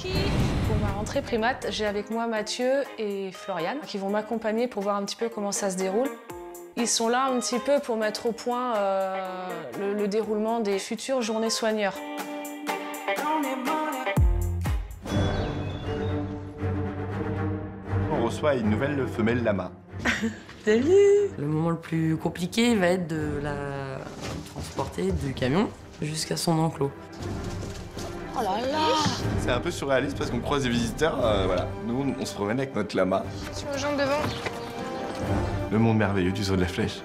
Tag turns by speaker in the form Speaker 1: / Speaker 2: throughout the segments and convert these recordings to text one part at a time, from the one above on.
Speaker 1: Pour ma rentrée primate, j'ai avec moi Mathieu et Floriane qui vont m'accompagner pour voir un petit peu comment ça se déroule. Ils sont là un petit peu pour mettre au point le déroulement des futures journées soigneurs.
Speaker 2: On reçoit une nouvelle femelle lama.
Speaker 3: Salut! Le moment le plus compliqué va être de la transporter du camion jusqu'à son enclos.
Speaker 1: Oh là là!
Speaker 2: C'est un peu surréaliste parce qu'on croise des visiteurs, voilà. Nous, on se promène avec notre lama.
Speaker 1: Tu me jambes devant.
Speaker 2: Le monde merveilleux du zoo de la Flèche.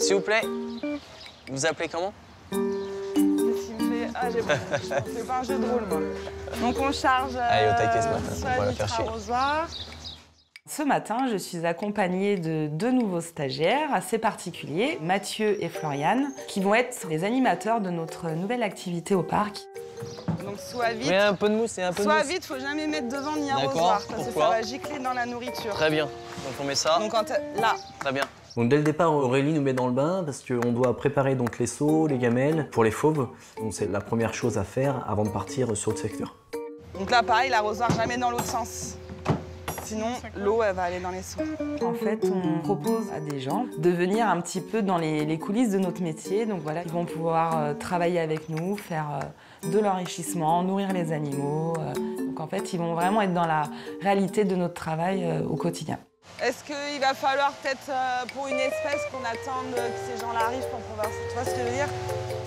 Speaker 4: S'il vous plaît, vous vous appelez comment?
Speaker 5: Ah, j'ai pas c'est pas un jeu de rôle, moi. Donc on charge
Speaker 4: Allez, au taquet ce matin,
Speaker 5: soit
Speaker 4: on va la
Speaker 5: vitre
Speaker 4: faire chier.
Speaker 5: arrosoir. Ce matin, je suis accompagnée de deux nouveaux stagiaires assez particuliers, Mathieu et Floriane, qui vont être les animateurs de notre nouvelle activité au parc. Donc soit vite,
Speaker 4: Oui, un peu de mousse et un peu de
Speaker 5: soit
Speaker 4: mousse.
Speaker 5: vite, faut jamais mettre devant ni
Speaker 4: D'accord,
Speaker 5: arrosoir, parce que
Speaker 4: pourquoi
Speaker 5: ça va gicler dans la nourriture.
Speaker 4: Très bien. Donc on met ça.
Speaker 5: Donc là,
Speaker 4: Très bien.
Speaker 6: Donc dès le départ, Aurélie nous met dans le bain parce qu'on doit préparer donc les seaux, les gamelles pour les fauves. Donc c'est la première chose à faire avant de partir sur le secteur.
Speaker 5: donc là pareil, l'arrosoir jamais dans l'autre sens. Sinon, l'eau, elle va aller dans les seaux. En fait, on propose à des gens de venir un petit peu dans les coulisses de notre métier. Donc voilà, ils vont pouvoir travailler avec nous, faire de l'enrichissement, nourrir les animaux. Donc en fait, ils vont vraiment être dans la réalité de notre travail au quotidien. Est-ce qu'il va falloir peut-être, pour une espèce, qu'on attende que ces gens-là arrivent pour pouvoir, tu vois ce que je veux dire,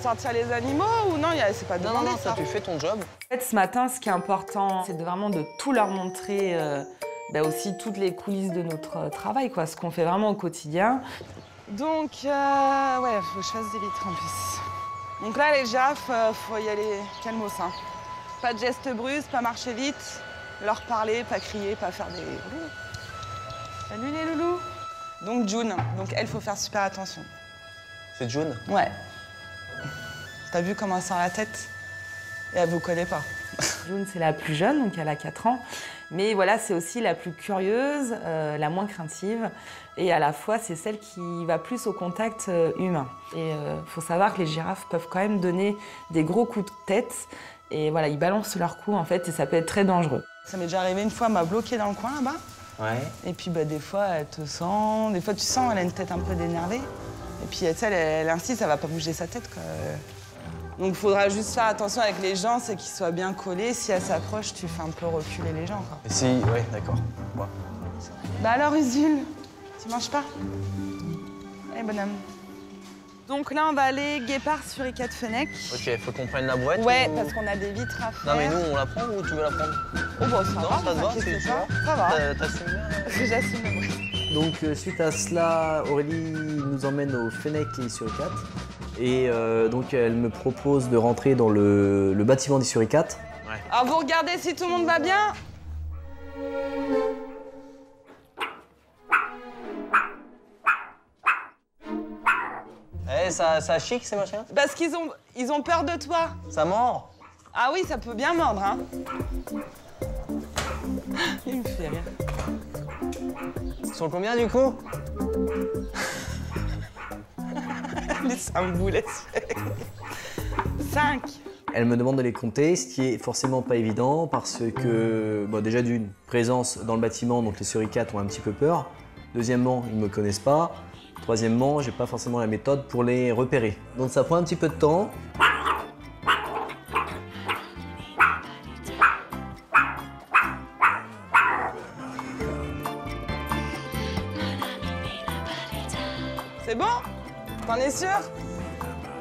Speaker 5: sortir les animaux ou non, c'est pas demandé,
Speaker 4: Non,
Speaker 5: ça.
Speaker 4: tu fais ton job.
Speaker 5: En fait, ce matin, ce qui est important, c'est vraiment de tout leur montrer aussi toutes les coulisses de notre travail, quoi, ce qu'on fait vraiment au quotidien. Donc, ouais, faut que je fasse des vitres en plus. Donc là, les girafes, faut y aller calmos, hein. Pas de gestes brusques, pas marcher vite, leur parler, pas crier, pas faire des... Salut les loulous. Donc June, donc elle, faut faire super attention.
Speaker 4: C'est June?
Speaker 5: Ouais. T'as vu comment elle sort la tête? Et elle vous connaît pas. June, c'est la plus jeune, donc elle a 4 ans. Mais voilà, c'est aussi la plus curieuse, la moins craintive. Et à la fois, c'est celle qui va plus au contact humain. Et faut savoir que les girafes peuvent quand même donner des gros coups de tête. Et voilà, ils balancent leurs coups, en fait, et ça peut être très dangereux. Ça m'est déjà arrivé une fois, elle m'a bloquée dans le coin, là-bas.
Speaker 4: Ouais.
Speaker 5: Et puis des fois, elle te sent. Des fois, tu sens, elle a une tête un peu d'énervée. Et puis, tu sais, elle insiste, elle va pas bouger sa tête, quoi. Donc, il faudra juste faire attention avec les gens, c'est qu'ils soient bien collés. Si elle s'approche, tu fais un peu reculer les gens, quoi.
Speaker 4: Et si, ouais, d'accord. Ouais.
Speaker 5: Bah alors, Usul, tu manges pas? Allez, bonhomme. Donc là, on va aller guépard sur Icat Fenech.
Speaker 4: Ok, faut qu'on prenne la boîte.
Speaker 5: Ouais,
Speaker 4: ou...
Speaker 5: parce qu'on a des vitres à faire.
Speaker 4: Non, mais nous, on la prend ou tu veux la prendre?
Speaker 5: Oh, bah, ça
Speaker 4: non,
Speaker 5: va,
Speaker 4: ça te va,
Speaker 5: t'inquiète
Speaker 4: tu
Speaker 5: pas.
Speaker 4: vois.
Speaker 5: Ça va.
Speaker 4: T'assumes bien?
Speaker 5: J'assume, oui.
Speaker 6: Donc suite à cela, Aurélie nous emmène au Fenech et Isuricat. Et donc elle me propose de rentrer dans le bâtiment d'Isuricat.
Speaker 4: Ouais.
Speaker 5: Alors, vous regardez si tout le monde va bien?
Speaker 4: Eh, ça chic ces machins?
Speaker 5: Parce qu'ils ont peur de toi.
Speaker 4: Ça mord?
Speaker 5: Ah oui, ça peut bien mordre, hein. Il me fait rire.
Speaker 4: Ils sont combien du coup?
Speaker 5: C'est un boulet. 5.
Speaker 6: Elle me demande de les compter, ce qui est forcément pas évident parce que, bon, déjà d'une, présence dans le bâtiment, donc les suricates ont un petit peu peur. Deuxièmement, ils ne me connaissent pas. Troisièmement, j'ai pas forcément la méthode pour les repérer. Donc ça prend un petit peu de temps.
Speaker 5: C'est bon? T'en es sûr?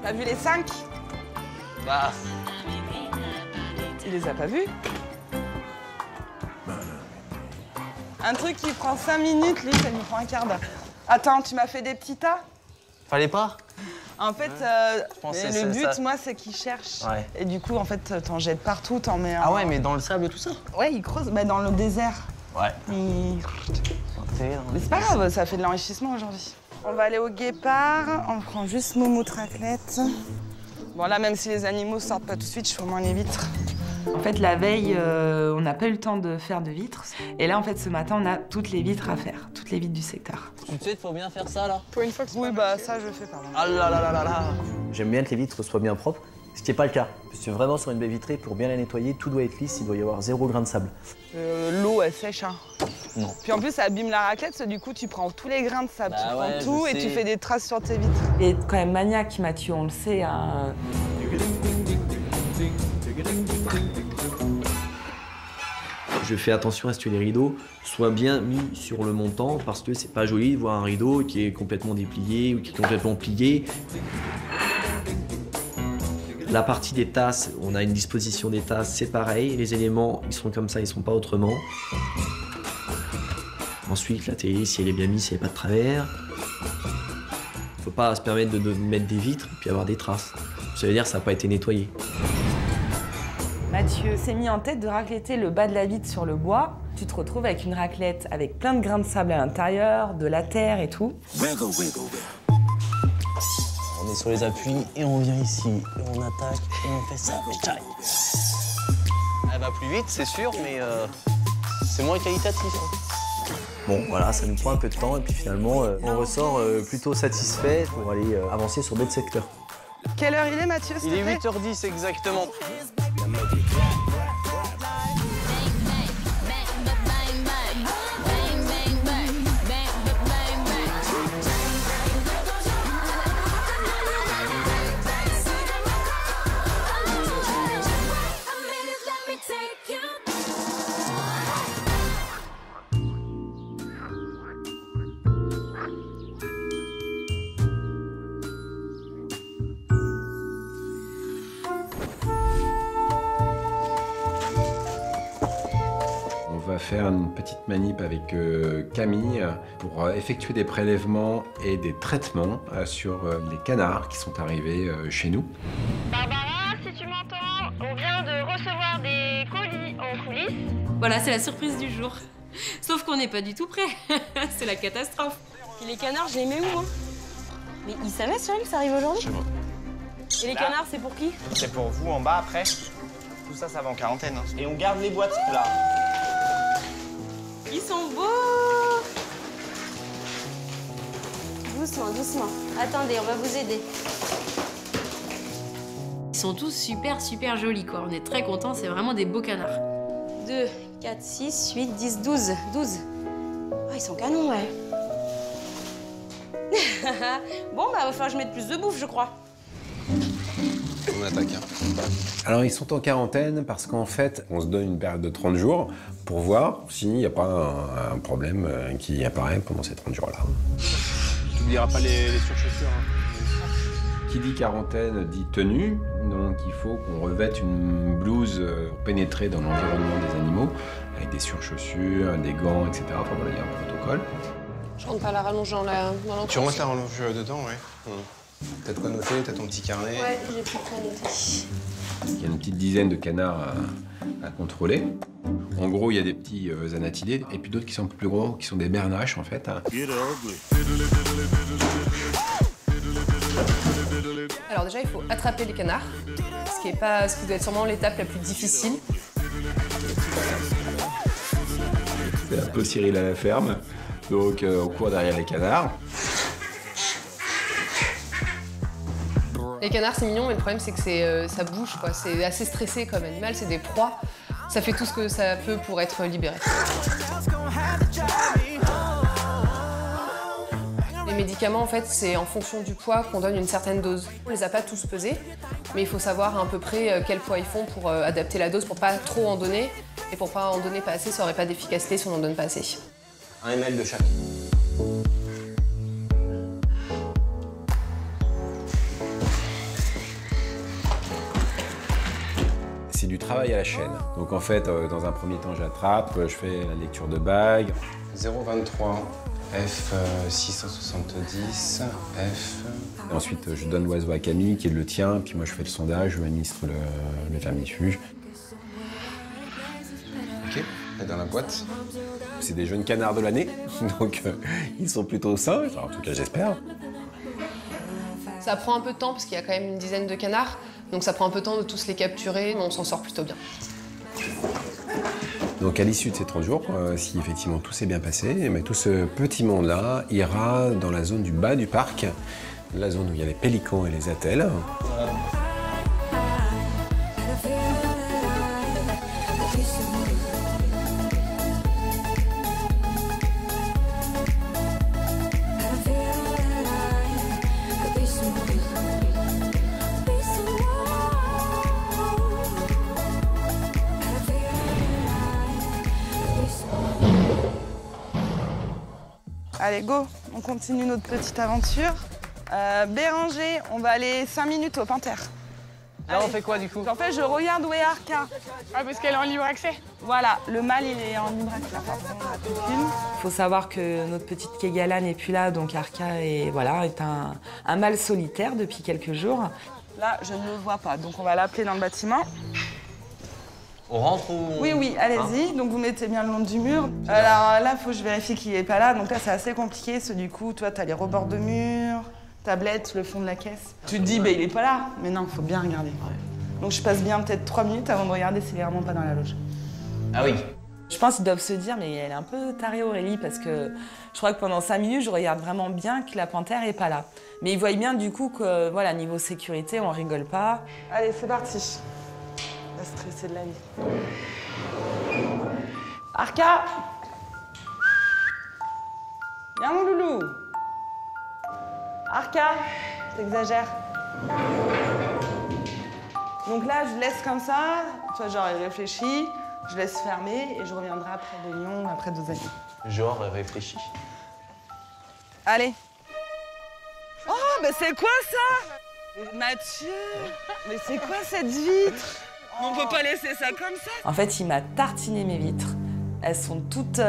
Speaker 5: T'as vu les 5?
Speaker 4: Bah...
Speaker 5: Il les a pas vus? Un truc qui prend 5 minutes, lui, ça lui prend un quart d'heure. Attends, tu m'as fait des petits tas?
Speaker 4: Fallait pas?
Speaker 5: En fait,
Speaker 4: pensais
Speaker 5: le but,
Speaker 4: ça.
Speaker 5: moi, c'est qu'ils cherchent.
Speaker 4: Ouais.
Speaker 5: Et du coup, en fait, t'en jettes partout, t'en mets un...
Speaker 4: Ah ouais, mais dans le sable tout ça?
Speaker 5: Ouais, ils creusent dans le désert.
Speaker 4: Ouais.
Speaker 5: Mais c'est pas grave, ça fait de l'enrichissement aujourd'hui. On va aller au guépard, on prend juste Moumoute raclette. Bon là, même si les animaux sortent pas tout de suite, je fais au moins les vitres. En fait, la veille, on n'a pas eu le temps de faire de vitres. Et là, en fait, ce matin, on a toutes les vitres à faire, toutes les vitres du secteur.
Speaker 4: Tout de suite, faut bien faire ça là?
Speaker 5: Pour une fois que oui, bah ça, je fais pas.
Speaker 4: Ah là là là là là!
Speaker 6: J'aime bien que les vitres soient bien propres, ce qui n'est pas le cas. Parce que vraiment, sur une baie vitrée, pour bien la nettoyer, tout doit être lisse, il doit y avoir 0 grain de sable.
Speaker 5: L'eau, elle sèche, hein.
Speaker 6: Non.
Speaker 5: Puis en plus, ça abîme la raclette, parce que du coup, tu prends tous les grains de sable,
Speaker 4: Bah
Speaker 5: tu prends
Speaker 4: ouais,
Speaker 5: tout
Speaker 4: je
Speaker 5: et
Speaker 4: sais.
Speaker 5: tu fais des traces sur tes vitres. Il est quand même maniaque, Mathieu, on le sait. Hein.
Speaker 6: Je fais attention à ce que les rideaux soient bien mis sur le montant parce que c'est pas joli de voir un rideau qui est complètement déplié ou qui est complètement plié. La partie des tasses, on a une disposition des tasses, c'est pareil. Les éléments, ils sont comme ça, ils sont pas autrement. Ensuite, la télé, si elle est bien mise, si elle n'est pas de travers. Faut pas se permettre de mettre des vitres et puis avoir des traces. Ça veut dire que ça n'a pas été nettoyé.
Speaker 5: Mathieu s'est mis en tête de racletter le bas de la vitre sur le bois. Tu te retrouves avec une raclette avec plein de grains de sable à l'intérieur, de la terre et tout.
Speaker 4: On est sur les appuis et on vient ici. Et on attaque et on fait ça. Elle va plus vite, c'est sûr, mais c'est moins qualitatif. Hein.
Speaker 6: Bon, voilà, ça nous prend un peu de temps et puis finalement, on ressort plutôt satisfait pour aller avancer sur d'autres secteurs.
Speaker 5: Quelle heure il est, Mathieu?
Speaker 4: Il est 8h10 exactement.
Speaker 7: On va faire une petite manip avec Camille pour effectuer des prélèvements et des traitements sur les canards qui sont arrivés chez nous.
Speaker 8: Barbara, si tu m'entends, on vient de recevoir des colis en coulisses.
Speaker 9: Voilà, c'est la surprise du jour. Sauf qu'on n'est pas du tout prêt. C'est la catastrophe.
Speaker 8: Et les canards, je les mets où, hein? Mais ils savaient, Cyril, que ça arrive aujourd'hui? Et les canards, c'est pour qui?
Speaker 4: C'est pour vous en bas après. Tout ça, ça va en quarantaine. Hein. Et on garde les boîtes là.
Speaker 8: Ils sont beaux! Doucement, doucement. Attendez, on va vous aider.
Speaker 9: Ils sont tous super, super jolis, quoi. On est très contents, c'est vraiment des beaux canards.
Speaker 8: 2, 4, 6, 8, 10, 12. 12. Oh, ils sont canons, ouais. Bon, bah, va falloir que je mette plus de bouffe, je crois.
Speaker 2: On attaque. Hein.
Speaker 7: Alors ils sont en quarantaine parce qu'en fait, on se donne une période de 30 jours pour voir s'il n'y a pas un problème qui apparaît pendant ces 30 jours-là.
Speaker 2: Tu n'oublieras pas les surchaussures. Hein.
Speaker 7: Qui dit quarantaine dit tenue, donc il faut qu'on revête une blouse pour pénétrer dans l'environnement des animaux, avec des surchaussures, des gants, etc. Enfin voilà, il y a un protocole.
Speaker 1: Je rentre pas la rallonge dans l'entrée.
Speaker 2: Tu remontes la rallonge dedans, ouais. T'as de quoi noter, t'as ton petit carnet.
Speaker 1: Ouais, j'ai plus de quoi noter.
Speaker 7: Il y a une petite dizaine de canards à contrôler. En gros, il y a des petits anatidés et puis d'autres qui sont un peu plus gros, qui sont des bernaches en fait.
Speaker 10: Alors déjà, il faut attraper les canards, ce qui doit être sûrement l'étape la plus difficile.
Speaker 7: C'est un peu Cyril à la ferme, donc on court derrière les canards.
Speaker 10: Les canards, c'est mignon, mais le problème, c'est que ça bouge, quoi. C'est assez stressé comme animal, c'est des proies. Ça fait tout ce que ça peut pour être libéré. Les médicaments, en fait, c'est en fonction du poids qu'on donne une certaine dose. On les a pas tous pesés, mais il faut savoir à peu près quel poids ils font pour adapter la dose, pour pas trop en donner. Et pour pas en donner pas assez, ça aurait pas d'efficacité si on en donne pas assez.
Speaker 6: 1 ml de chaque.
Speaker 7: C'est du travail à la chaîne. Donc en fait, dans un premier temps, j'attrape, je fais la lecture de bague.
Speaker 11: 023, F 670, F...
Speaker 7: Et ensuite, je donne l'oiseau à Camille, qui le tient, puis moi je fais le sondage, je lui administre le vermifuge.
Speaker 11: Ok, et dans la boîte?
Speaker 7: C'est des jeunes canards de l'année, donc ils sont plutôt sains, enfin, en tout cas j'espère.
Speaker 10: Ça prend un peu de temps parce qu'il y a quand même une dizaine de canards, donc ça prend un peu de temps de tous les capturer, mais on s'en sort plutôt bien.
Speaker 7: Donc à l'issue de ces 30 jours, si effectivement tout s'est bien passé, mais tout ce petit monde-là ira dans la zone du bas du parc, la zone où il y a les pélicans et les attelles.
Speaker 5: Allez, go, on continue notre petite aventure. Béranger, on va aller 5 minutes au Panthère.
Speaker 4: Là, on fait quoi du coup?
Speaker 5: En fait, je regarde où est Arca.
Speaker 1: Ah, parce qu'elle est en libre accès.
Speaker 5: Voilà, le mâle, il est en libre accès. Il faut savoir que notre petite Kegala n'est plus là, donc Arca est un mâle solitaire depuis quelques jours. Là, je ne le vois pas, donc on va l'appeler dans le bâtiment.
Speaker 6: On rentre ou...
Speaker 5: Oui, allez-y. Donc vous mettez bien le long du mur. Alors là, il faut que je vérifie qu'il n'est pas là. Donc là, c'est assez compliqué. Du coup, toi, tu as les rebords de mur, tablette, le fond de la caisse. Tu te dis, il n'est pas là. Mais non, il faut bien regarder. Donc je passe bien peut-être 3 minutes avant de regarder s'il est vraiment pas dans la loge.
Speaker 6: Ah oui.
Speaker 5: Je pense qu'ils doivent se dire, mais elle est un peu tarée Aurélie, parce que je crois que pendant 5 minutes, je regarde vraiment bien que la panthère n'est pas là. Mais ils voient bien du coup que, voilà, niveau sécurité, on rigole pas. Allez, c'est parti. On va stresser de la vie. Arca! Viens mon loulou! Arca! T'exagères. Donc là, je laisse comme ça. Tu vois, genre, elle réfléchit. Je laisse fermer et je reviendrai après de Lyon, après 2 années.
Speaker 6: Genre, réfléchis.
Speaker 5: Allez. Oh, mais c'est quoi ça? Mathieu! Mais c'est quoi cette vitre? On peut pas laisser ça comme ça. En fait, il m'a tartiné mes vitres. Elles sont toutes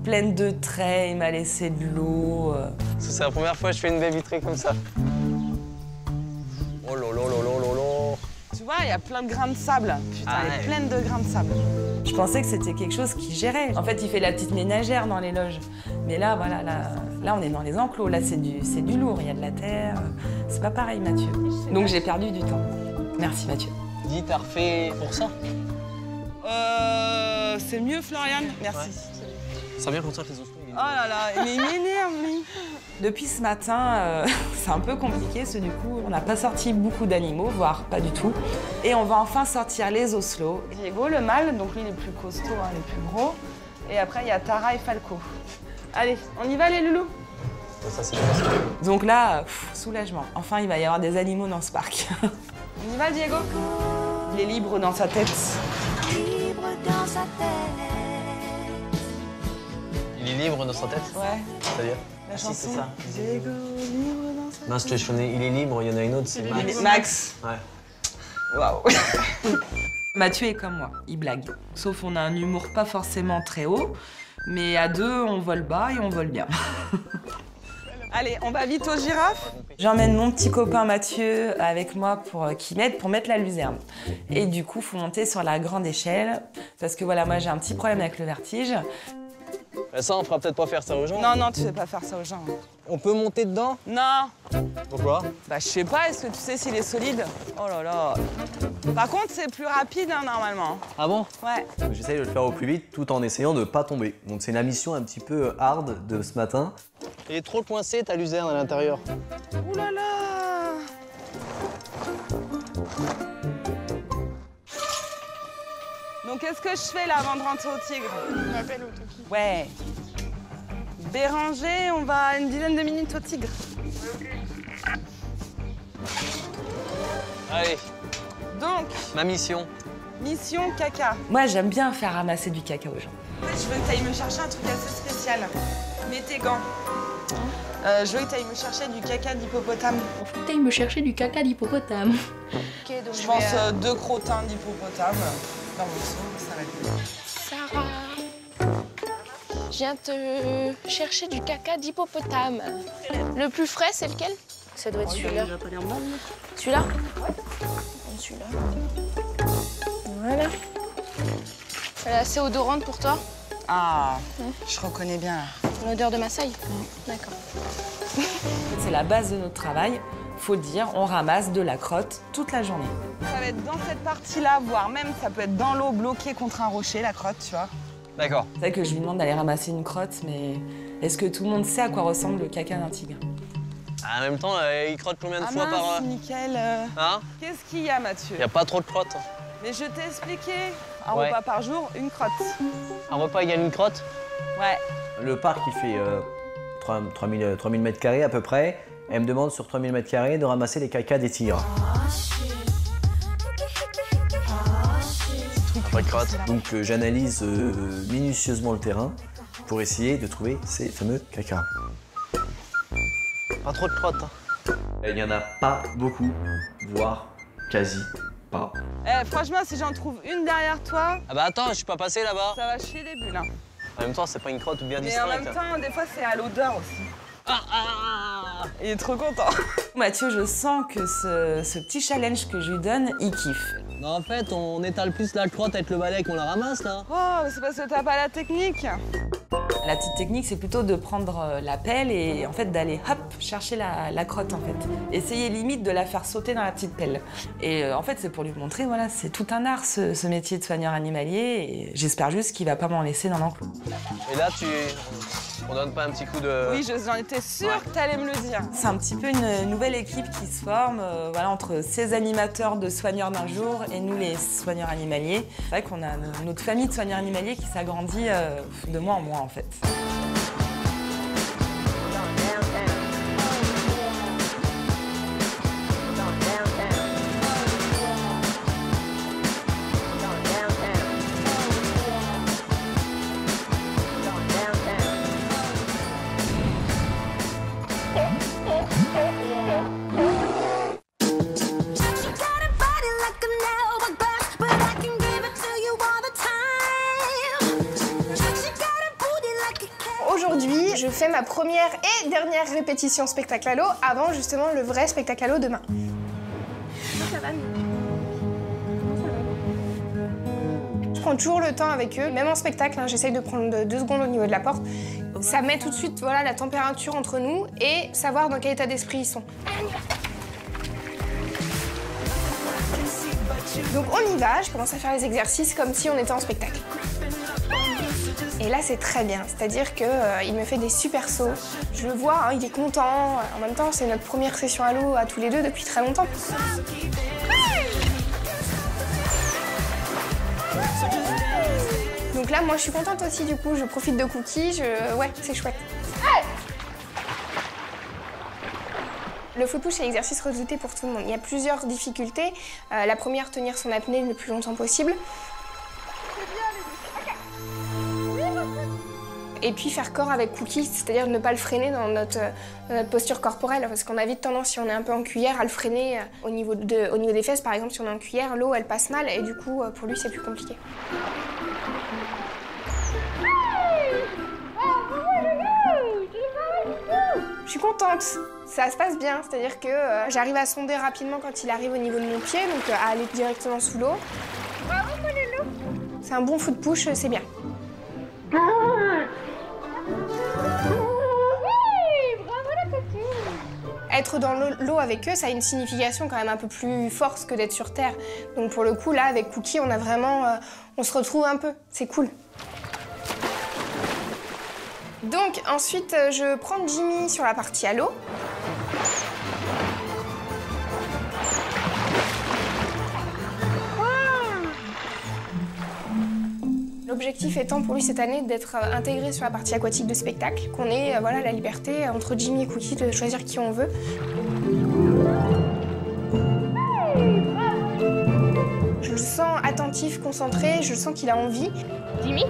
Speaker 5: pleines de traits, il m'a laissé de l'eau.
Speaker 6: C'est la première fois que je fais une baie vitrée comme ça. Oh là là là là là là.
Speaker 5: Tu vois, il y a plein de grains de sable. Putain, elle est pleine de grains de sable. Je pensais que c'était quelque chose qui gérait. En fait, il fait la petite ménagère dans les loges. Mais là, voilà, là on est dans les enclos. Là, c'est du lourd, il y a de la terre. C'est pas pareil, Mathieu. Donc j'ai perdu du temps. Merci, Mathieu.
Speaker 6: Dis, t'as refait pour ça?
Speaker 5: C'est mieux, Florian. Merci.
Speaker 6: Ouais. Ça vient contre les ossements.
Speaker 5: Oh là là, il m'énerve, lui. Depuis ce matin, c'est un peu compliqué, parce que du coup, on n'a pas sorti beaucoup d'animaux, voire pas du tout. Et on va enfin sortir les oslots. Diego, le mâle, donc lui, il est plus costaud, hein, il est plus gros. Et après, il y a Tara et Falco. Allez, on y va, les loulous?
Speaker 6: Ça, c'est
Speaker 5: donc là, soulagement. Enfin, il va y avoir des animaux dans ce parc. On y va, Diego? Il est libre dans sa tête.
Speaker 12: Libre dans sa tête.
Speaker 6: Il est libre dans sa tête?
Speaker 5: Ouais.
Speaker 6: C'est-à-dire?
Speaker 5: La chanson.
Speaker 6: C'est ça.
Speaker 5: Diego, libre dans sa tête.
Speaker 6: Non, je te chonnais, il est libre, il y en a une autre, c'est Max.
Speaker 5: Max.
Speaker 6: Ouais.
Speaker 5: Waouh. Mathieu est comme moi, il blague. Sauf on a un humour pas forcément très haut, mais à 2, on vole bas et on vole bien. Allez, on va vite aux girafes. J'emmène mon petit copain Mathieu avec moi qui m'aide pour mettre la luzerne. Et du coup, il faut monter sur la grande échelle. Parce que voilà, moi j'ai un petit problème avec le vertige.
Speaker 6: Ça, on fera peut-être pas faire ça aux gens.
Speaker 5: Non, non, tu fais pas faire ça aux gens.
Speaker 6: On peut monter dedans?
Speaker 5: Non.
Speaker 6: Pourquoi?
Speaker 5: Bah, je sais pas, est-ce que tu sais s'il est solide? Oh là là. Par contre, c'est plus rapide, hein, normalement.
Speaker 6: Ah bon?
Speaker 5: Ouais.
Speaker 6: J'essaye de le faire au plus vite tout en essayant de ne pas tomber. Donc c'est une mission un petit peu hard de ce matin. Il est trop coincé, ta luzerne à l'intérieur.
Speaker 5: Ouh là là. Donc, qu'est-ce que je fais là avant de rentrer au Tigre?
Speaker 13: On m'appelle au Toki.
Speaker 5: Ouais. Béranger, on va à une dizaine de minutes au Tigre.
Speaker 6: Allez.
Speaker 5: Donc,
Speaker 6: Ma mission.
Speaker 5: mission caca. Moi, j'aime bien faire ramasser du caca aux gens. En fait, je veux que tu ailles me chercher un truc assez spécial. Mets tes gants. Je veux que tu ailles me chercher du caca d'hippopotame.
Speaker 13: Faut que tu ailles me chercher du caca d'hippopotame.
Speaker 1: Ok, donc
Speaker 5: Je pense 2 crottins d'hippopotame dans mon seau, ça va être bien.
Speaker 13: Sarah, je viens te chercher du caca d'hippopotame. Le plus frais, c'est lequel? Ça doit être celui-là. Celui-là? Celui-là. Voilà. Elle est assez odorante pour toi?
Speaker 5: Ah, je reconnais bien.
Speaker 13: L'odeur de Maasai? D'accord.
Speaker 5: C'est la base de notre travail. Faut le dire, on ramasse de la crotte toute la journée. Ça va être dans cette partie-là, voire même ça peut être dans l'eau, bloqué contre un rocher, la crotte, tu vois.
Speaker 6: D'accord.
Speaker 5: C'est vrai que je lui demande d'aller ramasser une crotte, mais est-ce que tout le monde sait à quoi ressemble le caca d'un tigre?
Speaker 6: En même temps, il crotte combien de fois
Speaker 5: mince,
Speaker 6: par...
Speaker 5: Mickaël,
Speaker 6: Hein?
Speaker 5: qu'est-ce qu'il y a, Mathieu?
Speaker 6: Il n'y a pas trop de crottes.
Speaker 5: Mais je t'ai expliqué. Un
Speaker 6: Ouais.
Speaker 5: repas par jour, une crotte.
Speaker 6: Un repas égale une crotte?
Speaker 5: Ouais.
Speaker 6: Le parc, il fait 3000 mètres carrés à peu près. Elle me demande sur 3000 mètres carrés de ramasser les cacas des tigres. Pas de crotte. Donc j'analyse minutieusement le terrain pour essayer de trouver ces fameux cacas. Pas trop de crottes. Hein. Il n'y en a pas beaucoup, voire quasi pas.
Speaker 5: Eh, franchement, si j'en trouve une derrière toi...
Speaker 6: Ah bah attends, je suis pas passé là-bas.
Speaker 5: Ça va chier les bulles, hein.
Speaker 6: En même temps, c'est pas une crotte bien
Speaker 5: Mais
Speaker 6: distraite.
Speaker 5: en même temps, des fois, c'est à l'odeur aussi. Il est trop content. Mathieu, je sens que ce petit challenge que je lui donne, il kiffe.
Speaker 6: Non, en fait, on étale plus la crotte avec le balai qu'on la ramasse, là.
Speaker 5: Oh, mais c'est parce que t'as pas la technique. La petite technique, c'est plutôt de prendre la pelle et en fait d'aller hop chercher la crotte en fait. Essayer limite de la faire sauter dans la petite pelle. Et en fait, c'est pour lui montrer, voilà, c'est tout un art ce métier de soigneur animalier. Et j'espère juste qu'il va pas m'en laisser dans l'enclos.
Speaker 6: Et là, on donne pas un petit coup de...
Speaker 5: Oui, j'en étais sûre que t'allais me le dire. C'est un petit peu une nouvelle équipe qui se forme, voilà, entre ces animateurs de soigneurs d'un jour et nous les soigneurs animaliers. C'est vrai qu'on a notre famille de soigneurs animaliers qui s'agrandit de mois en mois en fait.
Speaker 13: Aujourd'hui, je fais ma première et dernière répétition spectacle à l'eau avant justement le vrai spectacle à l'eau demain. Ça va mieux. Je prends toujours le temps avec eux, même en spectacle, hein, j'essaye de prendre 2 secondes au niveau de la porte. Ça met tout de suite voilà, la température entre nous et savoir dans quel état d'esprit ils sont. Donc on y va, je commence à faire les exercices comme si on était en spectacle. Et là, c'est très bien, c'est-à-dire qu'il me fait des super sauts. Je le vois, hein, il est content. En même temps, c'est notre première session à l'eau à tous les deux depuis très longtemps. Donc là, moi, je suis contente aussi, du coup. Je profite de Cookie, ouais, c'est chouette. Le foot push, c'est l'exercice redouté pour tout le monde. Il y a plusieurs difficultés. La première, tenir son apnée le plus longtemps possible. Et puis faire corps avec Cookie, c'est-à-dire ne pas le freiner dans notre posture corporelle, parce qu'on a vite tendance, si on est un peu en cuillère, à le freiner au niveau des fesses. Par exemple, si on est en cuillère, l'eau, elle passe mal, et du coup, pour lui, c'est plus compliqué. Je suis contente, ça se passe bien, c'est-à-dire que j'arrive à sonder rapidement quand il arrive au niveau de mon pied, donc à aller directement sous l'eau. Bravo, mon loulou. C'est un bon foot push, c'est bien.
Speaker 14: être dans l'eau avec eux, ça a une signification quand même un peu plus forte que d'être sur Terre. Donc pour le coup, là, avec Cookie, on a vraiment... on se retrouve un peu, c'est cool. Donc ensuite, je prends Jimmy sur la partie à l'eau. L'objectif étant pour lui cette année d'être intégré sur la partie aquatique de spectacle, qu'on ait voilà, la liberté entre Jimmy et Cookie de choisir qui on veut. Je le sens attentif, concentré, je sens qu'il a envie. Jimmy ?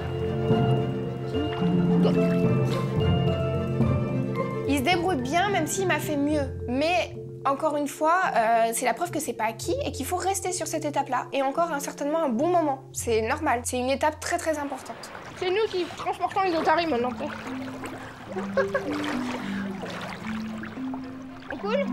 Speaker 14: Il se débrouille bien, même s'il m'a fait mieux. Mais encore une fois, c'est la preuve que c'est pas acquis et qu'il faut rester sur cette étape-là. Et encore certainement un bon moment. C'est normal. C'est une étape très très importante. C'est nous qui transportons les otaries maintenant. On cool ?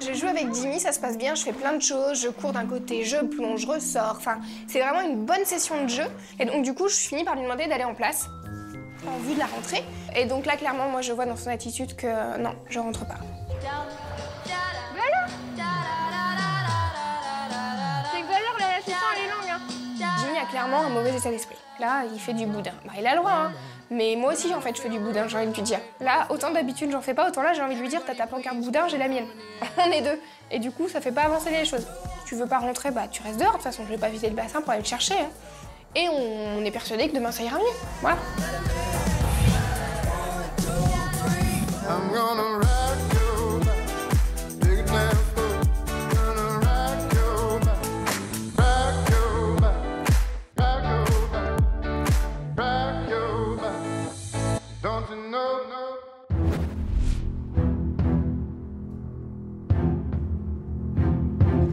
Speaker 14: Je joue avec Jimmy, ça se passe bien, je fais plein de choses, je cours d'un côté, je plonge, je ressors. Enfin, c'est vraiment une bonne session de jeu. Et donc du coup, je finis par lui demander d'aller en place en vue de la rentrée. Et donc là, clairement, moi, je vois dans son attitude que non, je rentre pas. Jimmy a clairement un mauvais état d'esprit. Là, il fait du boudin. Bah, il a le droit, hein. Mais moi aussi, en fait, je fais du boudin, j'ai envie de lui dire. Là, autant d'habitude, j'en fais pas, autant là, j'ai envie de lui dire, t'as ta pancarte boudin, j'ai la mienne. On est deux. Et du coup, ça fait pas avancer les choses. Si tu veux pas rentrer, bah, tu restes dehors. De toute façon, je vais pas vider le bassin pour aller le chercher. Hein. Et on est persuadé que demain, ça ira mieux. Voilà.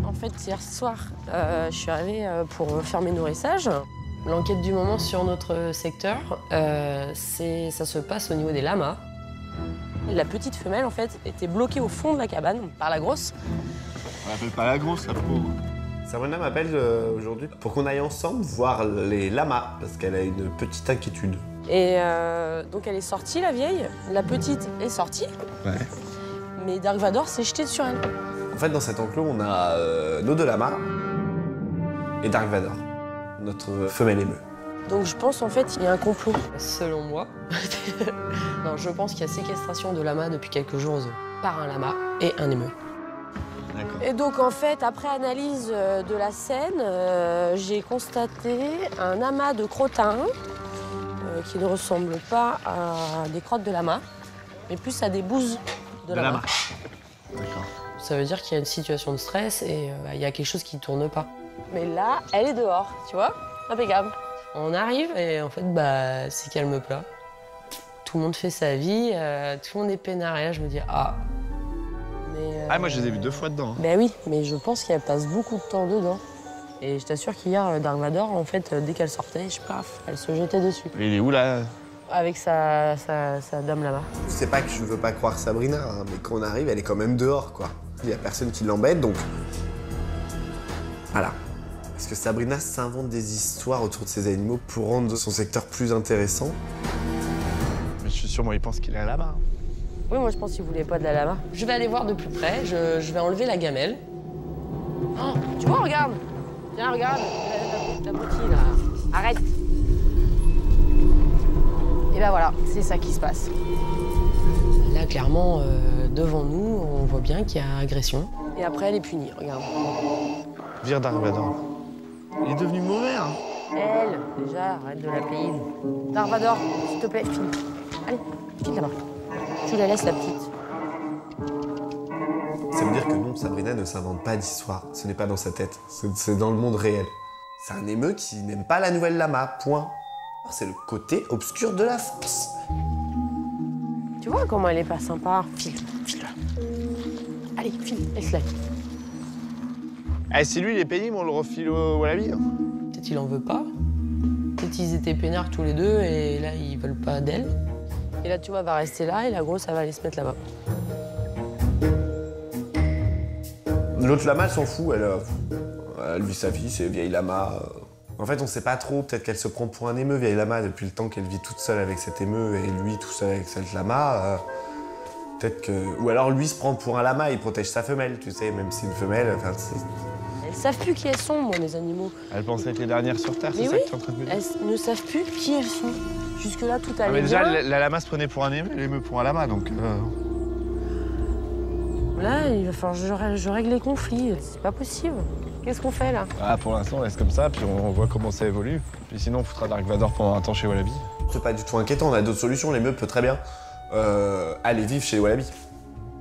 Speaker 3: En fait, hier soir, je suis arrivée pour faire mes nourrissages. L'enquête du moment sur notre secteur, ça se passe au niveau des lamas. La petite femelle, en fait, était bloquée au fond de la cabane par la grosse.
Speaker 2: On l'appelle pas la grosse, la pauvre.
Speaker 15: Sabrina m'appelle aujourd'hui pour qu'on aille ensemble voir les lamas, parce qu'elle a une petite inquiétude.
Speaker 3: Et donc elle est sortie, la vieille. La petite est sortie.
Speaker 15: Ouais.
Speaker 3: Mais Dark Vador s'est jeté sur elle.
Speaker 15: En fait, dans cet enclos, on a nos deux lamas et Dark Vador, notre femelle émeu.
Speaker 3: Donc je pense en fait qu'il y a un complot. Selon moi, non, je pense qu'il y a séquestration de lamas depuis quelques jours par un lama et un émeu. Et donc en fait, après analyse de la scène, j'ai constaté un amas de crottins qui ne ressemble pas à des crottes de lama, mais plus à des bouses de lama.
Speaker 2: D'accord.
Speaker 3: Ça veut dire qu'il y a une situation de stress et il y a quelque chose qui ne tourne pas. Mais là, elle est dehors, tu vois, impeccable. On arrive et en fait, bah, c'est calme plat. Tout le monde fait sa vie, tout le monde est peinard. Et là, je me dis, ah. Mais,
Speaker 2: Ah, moi, je les ai vus 2 fois dedans.
Speaker 3: Ben oui, mais je pense qu'elle passe beaucoup de temps dedans. Et je t'assure qu'hier, Dark Vador, en fait, dès qu'elle sortait, paf, elle se jetait dessus.
Speaker 2: Il est où, là?
Speaker 3: Avec sa dame là-bas.
Speaker 15: C'est pas que je veux pas croire Sabrina, hein, mais quand on arrive, elle est quand même dehors, quoi. Il y a personne qui l'embête, donc... Voilà. Parce que Sabrina s'invente des histoires autour de ces animaux pour rendre son secteur plus intéressant.
Speaker 2: Mais je suis sûr, moi, il pense qu'il est là-bas.
Speaker 3: Oui, moi, je pense qu'il voulait pas de la lama. Je vais aller voir de plus près, je vais enlever la gamelle. Oh, tu vois, regarde. Viens, regarde, la coquille, là. Arrête. Et ben voilà, c'est ça qui se passe. Là, clairement, devant nous, on voit bien qu'il y a agression. Et après, elle est punie, regarde.
Speaker 2: Vire Dark Vador. Il est devenu mauvais, hein.
Speaker 3: Elle, déjà, arrête de l'appeler. Dark Vador, s'il te plaît, file. Allez, file là-bas. Tu la laisses, la petite.
Speaker 15: Ça veut dire que non, Sabrina ne s'invente pas d'histoire. Ce n'est pas dans sa tête, c'est dans le monde réel. C'est un émeu qui n'aime pas la nouvelle lama, point. C'est le côté obscur de la force.
Speaker 3: Tu vois comment elle est pas sympa? File, file-la. Allez, file, laisse-la.
Speaker 2: Eh, si lui, il est pénible, on le refile au Wallaby. Hein.
Speaker 3: Peut-être il en veut pas. Peut-être ils étaient peinards tous les deux et là, ils veulent pas d'elle. Et là, tu vois, elle va rester là et la grosse, elle va aller se mettre là-bas.
Speaker 15: L'autre lama, elle s'en fout. Elle vit sa vie, c'est vieille lama. En fait, on sait pas trop. Peut-être qu'elle se prend pour un émeu, vieille lama, depuis le temps qu'elle vit toute seule avec cet émeu et lui tout seul avec cette lama. Peut-être que... Ou alors lui se prend pour un lama, il protège sa femelle, tu sais, même si une femelle... Enfin,
Speaker 3: elles savent plus qui elles sont, moi, mes animaux.
Speaker 2: Elles pensent être les dernières sur Terre, c'est ça que tu es en train de me dire?
Speaker 3: Elles ne savent plus qui elles sont. Jusque-là, tout allait
Speaker 2: mais déjà,
Speaker 3: bien.
Speaker 2: la lama se prenait pour un émeu, l'émeu pour un lama, donc...
Speaker 3: Là, il va falloir que je règle les conflits. C'est pas possible. Qu'est-ce qu'on fait, là?
Speaker 2: Ah, pour l'instant, on reste comme ça, puis on voit comment ça évolue. Puis sinon, on foutra Dark Vador pendant un temps chez Wallaby.
Speaker 15: C'est pas du tout inquiétant, on a d'autres solutions. L'émeu peut très bien aller vivre chez les Wallaby.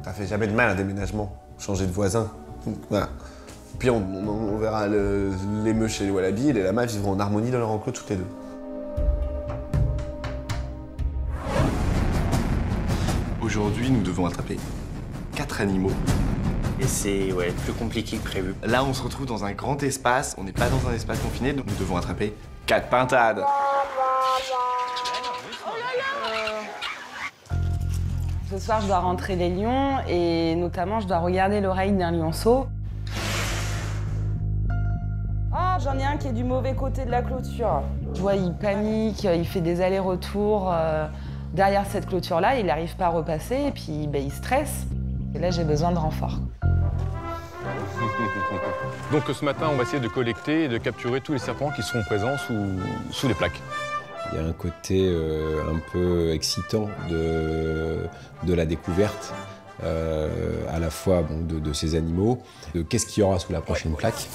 Speaker 15: Ça fait jamais de mal un déménagement, changer de voisin. Donc, voilà. Puis on verra l'émeu chez les Wallaby et les lamas vivront en harmonie dans leur enclos toutes les deux.
Speaker 2: Aujourd'hui, nous devons attraper 4 animaux.
Speaker 4: Et c'est plus compliqué que prévu.
Speaker 2: Là, on se retrouve dans un grand espace, on n'est pas dans un espace confiné, donc nous devons attraper 4 pintades.
Speaker 5: Ce soir, je dois rentrer les lions et notamment, je dois regarder l'oreille d'un lionceau. Ah, j'en ai un qui est du mauvais côté de la clôture. Je vois, il panique, il fait des allers-retours derrière cette clôture-là, il n'arrive pas à repasser et puis il stresse. Et là, j'ai besoin de renfort.
Speaker 16: Donc ce matin, on va essayer de collecter et de capturer tous les serpents qui seront présents sous les plaques.
Speaker 7: Il y a un côté un peu excitant de la découverte, à la fois de ces animaux, de qu'est-ce qu'il y aura sous la prochaine plaque.